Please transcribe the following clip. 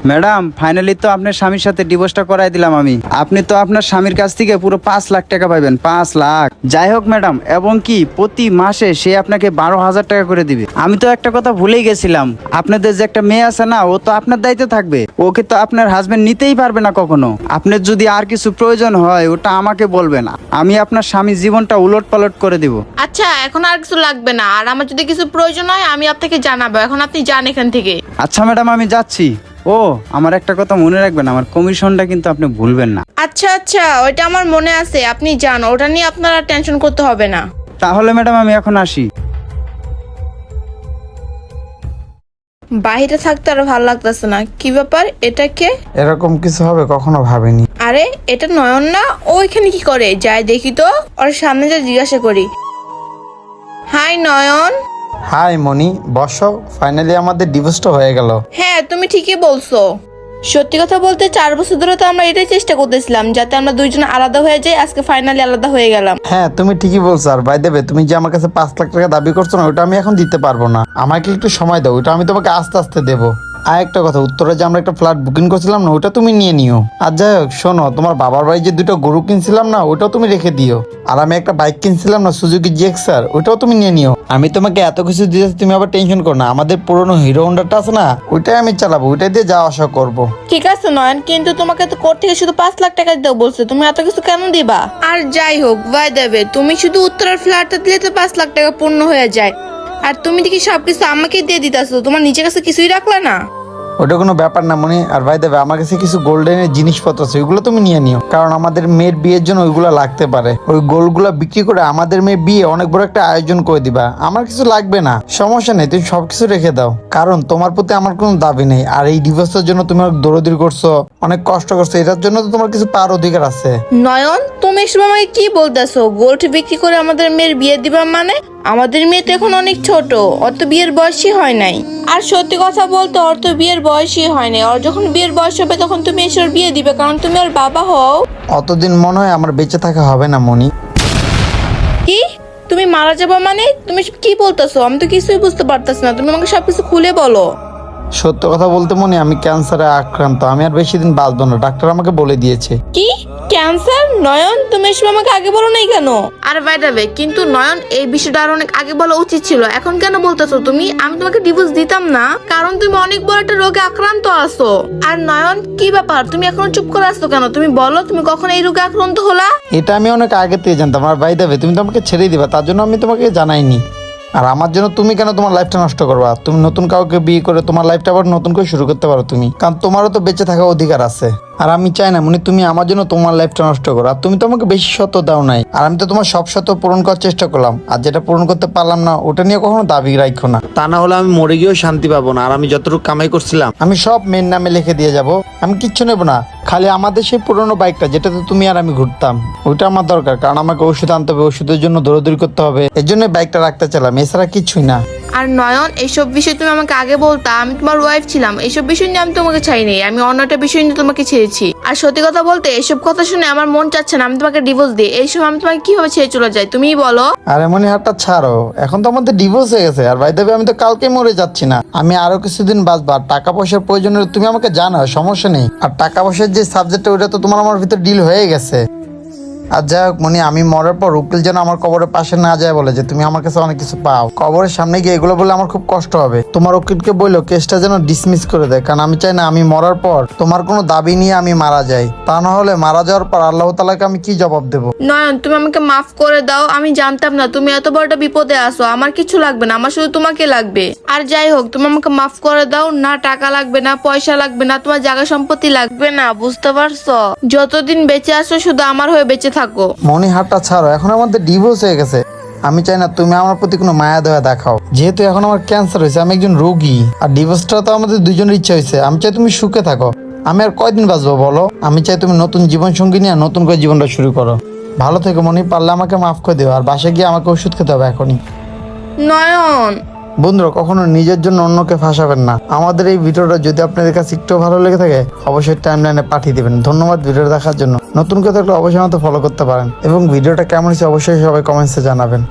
Madam finally তো আপনার স্বামীর সাথে ডিভোর্সটা করাই দিলাম আমি। আপনি তো আপনার স্বামীর কাছ থেকে পুরো 5 লাখ টাকা পাবেন, 5 লাখ। যাই হোক ম্যাডাম, এবং কি প্রতি মাসে সে আপনাকে 12,000 টাকা করে দিবে। আমি তো একটা কথা ভুলেই গেছিলাম, আপনাদের যে একটা মেয়ে আছে না, ও তো আপনার দায়িত্বে থাকবে। ওকে তো আপনার হাজবেন্ড নিতেই পারবে না কখনো। আপনার যদি আর কিছু প্রয়োজন হয় ওটা আমাকে বলবেন, আমি আপনার স্বামীর জীবনটা উলট পালট করে দিব। আচ্ছা, এখন আর কিছু লাগবে না। আর আমার যদি কিছু প্রয়োজন হয় আমি আপনাকে জানাবো। এখন আপনি যান এখান থেকে। আচ্ছা ম্যাডাম, আমি যাচ্ছি। ও, আমার একটা কথা মনে রাখবেন, আমার কমিশনটা কিন্তু আপনি ভুলবেন না। আচ্ছা আচ্ছা, ওইটা আমার মনে আছে। আপনি যান, ওটা নিয়ে আপনারা টেনশন করতে হবে না। তাহলে ম্যাডাম আমি এখন আসি। বাইরে থাকতে আর ভালো লাগতেছে না। কি ব্যাপার, এটা কে? এরকম কিছু হবে কখনো ভাবিনি। আরে, এটা নয়ন না? ও এখানে কি করে? যাই দেখি তো, ওর সামনে যা জিজ্ঞাসা করি। হাই নয়ন। হাই মনি, বসো। ফাইনালি আমাদের ডিভোর্সটা হয়ে গেল। হ্যাঁ, তুমি ঠিকই বলছো। সত্যি কথা বলতে 4 বছর ধরে তো আমরা এটাই চেষ্টা করতেছিলাম যাতে আমরা দুইজন আলাদা হয়ে যাই। আজকে ফাইনালি আলাদা হয়ে গেলাম। হ্যাঁ, তুমি ঠিকই বলছো। আর বাই দেবে, তুমি যে আমার কাছে 5 লাখ টাকা দাবি করছো না, ওটা আমি এখন দিতে পারবো না। আমাকে একটু সময় দাও, ওটা আমি তোমাকে আস্তে আস্তে দেবো। আর একটা কথা, উত্তরে যে আমরা একটা ফ্ল্যাট বুকিং করছিলাম না, ওটা তুমি নিয়ে নিও। আর যাই হোক শোনো, তোমার বাবার বাড়ি যে 2টা গরু কিনছিলাম না, ওটাও তুমি রেখে দিও। আর আমি একটা বাইক কিনছিলাম না, সুজুকি জিক্সার, ওটাও তুমি নিয়ে নিও। আমি তোমাকে এত কিছু দিয়েছি, তুমি আবার টেনশন করো না। আমাদের পুরনো হিরো হোন্ডাটা আছে না, ওইটাই আমি চালাবো, ওইটাই দিয়ে যাওয়া আসা করবো। ঠিক আছে নয়ন, কিন্তু তোমাকে তো কোর্ট থেকে শুধু 5 লাখ টাকা দিতে বলছে। তুমি এত কিছু কেন দিবা? আর যাই হোক ভাই দেবে, তুমি শুধু উত্তরের ফ্ল্যাটটা দিলে তো 5 লাখ টাকা পূর্ণ হয়ে যায়। আর তুমি দেখি সবকিছু আমাকে দিয়ে দিতেছো, তোমার নিজের কাছে কিছুই রাখলা না। ওটা কোনো ব্যাপার না মনি। আর ভাই দেবে, আমার কাছে কিছু গোল্ডেনের জিনিসপত্র আছে, ওইগুলো তুমি নিয়ে নিও। কারণ আমাদের মেয়ের বিয়ের জন্য ওইগুলো লাগতে পারে। ওই গোল্ডগুলো বিক্রি করে আমাদের মেয়ের বিয়ে অনেক বড় একটা আয়োজন করে দিবা। আমার কিছু লাগবে না, সমস্যা নেই, তুমি সবকিছু রেখে দাও। কারণ তোমার প্রতি আমার কোনো দাবি নেই। আর এই ডিভোর্সের জন্য তুমি অনেক দৌড়াদৌড়ি করছো, অনেক কষ্ট করছো, এটার জন্য তো তোমার কিছু পাওয়ার অধিকার আছে। নয়ন, তুমি এসব আমাকে কি বলতেছো? গোল্ড বিক্রি করে আমাদের মেয়ের বিয়ে দিবা মানে? আমাদের মেয়ে তো এখন অনেক ছোট, ওর তো বিয়ের বয়সই হয় নাই। আর সত্যি কথা বলতে ওর তো বিয়ের বয়সই হয় নাই। ওর যখন বিয়ের বয়স হবে তখন তুমি এসে ওর বিয়ে দিবে, কারণ তুমি ওর বাবা হও। অতদিন মনে হয় আমার বেঁচে থাকা হবে না মনি। কি? তুমি মারা যাবা মানে? তুমি এসব কি বলতেছো? আমি তো কিছুই বুঝতে পারতেছি না। তুমি আমাকে সবকিছু খুলে বলো। সত্য কথা বলতে মনি, আমি ক্যান্সারে আক্রান্ত। আমি আর বেশি দিন বাঁচবো না, ডাক্তার আমাকে বলে দিয়েছে। কি? ক্যান্সার? নয়ন, তুমি এসব আমাকে আগে বলো নাই কেন? আর বাইরে কিন্তু নয়ন, এই বিষয়টা আর অনেক আগে বলা উচিত ছিল। এখন কেন বলতেছো তুমি? আমি তোমাকে ডিভোর্স দিতাম না, কারণ তুমি অনেক বড় একটা রোগে আক্রান্ত আছো। আর নয়ন, কি ব্যাপার, তুমি এখনো চুপ করে আসছো কেন? তুমি বলো, তুমি কখন এই রোগে আক্রান্ত হলা? এটা আমি অনেক আগে থেকে জানতাম। আর ভাই দেবে, তুমি তো আমাকে ছেড়ে দিবা, তার জন্য আমি তোমাকে জানাইনি। আর আমার জন্য তুমি কেন তোমার লাইফটা নষ্ট করবা? তুমি নতুন কাউকে বিয়ে করে তোমার লাইফটা আবার নতুন করে শুরু করতে পারো তুমি, কারণ তোমারও তো বেঁচে থাকার অধিকার আছে। আর আমি চাই না মনি তুমি আমার জন্য তোমার লাইফটা নষ্ট করো। আর তুমি তো আমাকে বেশি শর্ত দাও নাই, আর আমি তো তোমার সব শর্ত পূরণ করার চেষ্টা করলাম। আর যেটা পূরণ করতে পারলাম না, ওটা নিয়ে কখনো দাবি রাখো না, তা না হলে আমি মরে গিয়েও শান্তি পাবো না। আর আমি যতটুকু কামাই করছিলাম আমি সব মেয়ের নামে লিখে দিয়ে যাব। আমি কিচ্ছু নেবো না, খালি আমাদের সেই পুরোনো বাইকটা যেটাতে তুমি আর আমি ঘুরতাম, ওইটা আমার দরকার। কারণ আমাকে ওষুধ আনতে হবে, ওষুধের জন্য দৌড়াদৌড়ি করতে হবে, এর জন্য বাইকটা রাখতে চাইলাম, এছাড়া কিছুই না। আর নয়ন, এইসব বিষয় তুমি আমাকে আগে বলতা, আমি তোমার ওয়াইফ ছিলাম। এইসব বিষয় নিয়ে আমি তোমাকে চাইনি, আমি অন্য একটা বিষয় নিয়ে তোমাকে ছেড়েছি। আর সত্যি কথা বলতে এইসব কথা শুনে আমার মন চাচ্ছে না আমি তোমাকে ডিভোর্স দিই। এইসব আমি তোমাকে কিভাবে ছেড়ে চলে যাই, তুমিই বলো। আরে মনি, হাতটা ছাড়ো, এখন তো আমাদের ডিভোর্স হয়ে গেছে। আর ভাই দেবে, আমি তো কালকে মরে যাচ্ছি না, আমি আরো কিছুদিন বাঁচবো। আর টাকা পয়সার প্রয়োজন হলে তুমি আমাকে জানাও, সমস্যা নেই। আর টাকা পয়সার যে সাবজেক্টটা, ওটা তো তোমার আমার ভিতর ডিল হয়ে গেছে। আর যাই হোক মনি, আমি মরার পর উকিল যেন আমার কবরের পাশে না যায় বলে যে তুমি আমার কাছে অনেক কিছু পাও। কবরের সামনে গিয়ে এগুলো বলে আমার খুব কষ্ট হবে। তোমার উকিলকে বললো কেসটা যেন ডিসমিস করে দেয়, কারণ আমি চাই না আমি মরার পর তোমার কোনো দাবি নিয়ে আমি মারা যাই। তা না হলে মারা যাওয়ার পর আল্লাহ তাআলাকে আমি কি জবাব দেবো? নয়ন, তুমি আমাকে মাফ করে দাও। আমি জানতাম না তুমি এত বড় একটা বিপদে আসো। আমার কিছু লাগবে না, আমার শুধু তোমাকে লাগবে। আর যাই হোক, তুমি আমাকে মাফ করে দাও। না টাকা লাগবে, না পয়সা লাগবে, না তোমার জায়গা সম্পত্তি লাগবে না, বুঝতে পারছো? যতদিন বেঁচে আসো শুধু আমার হয়ে বেঁচে থাকো। মনি, হাতটা ছাড়ো, এখন আমাদের ডিভোর্স হয়ে গেছে। আমি চাই না তুমি আমার প্রতি কোনো মায়া দয়া দেখাও, যেহেতু এখন আমার ক্যান্সার হয়েছে, আমি একজন রোগী। আর ডিভোর্সটা তো আমাদের দুজনের ইচ্ছা হয়েছে। আমি চাই তুমি সুখে থাকো। আমি আর কয়দিন বাঁচবো বলো? আমি চাই তুমি নতুন জীবন সঙ্গী নিয়ে নতুন করে জীবনটা শুরু করো। ভালো থেকো মনি, পারলে আমাকে মাফ করে দিও। আর বাসায় গিয়ে আমাকে ওষুধ খেতে হবে এখনই। নয়ন, বন্ধুরা, কখনো নিজের জন্য অন্যকে ফাঁসাবেন না। আমাদের এই ভিডিওটা যদি আপনাদের কাছে একটু ভালো লেগে থাকে, অবশ্যই টাইমলাইনে পাঠিয়ে দিবেন। ধন্যবাদ ভিডিও দেখার জন্য। নতুন কেউ থাকলে অবশ্যই আমাকে ফলো করতে পারেন, এবং ভিডিওটা কেমন হয়েছে অবশ্যই সবাই কমেন্টসে জানাবেন।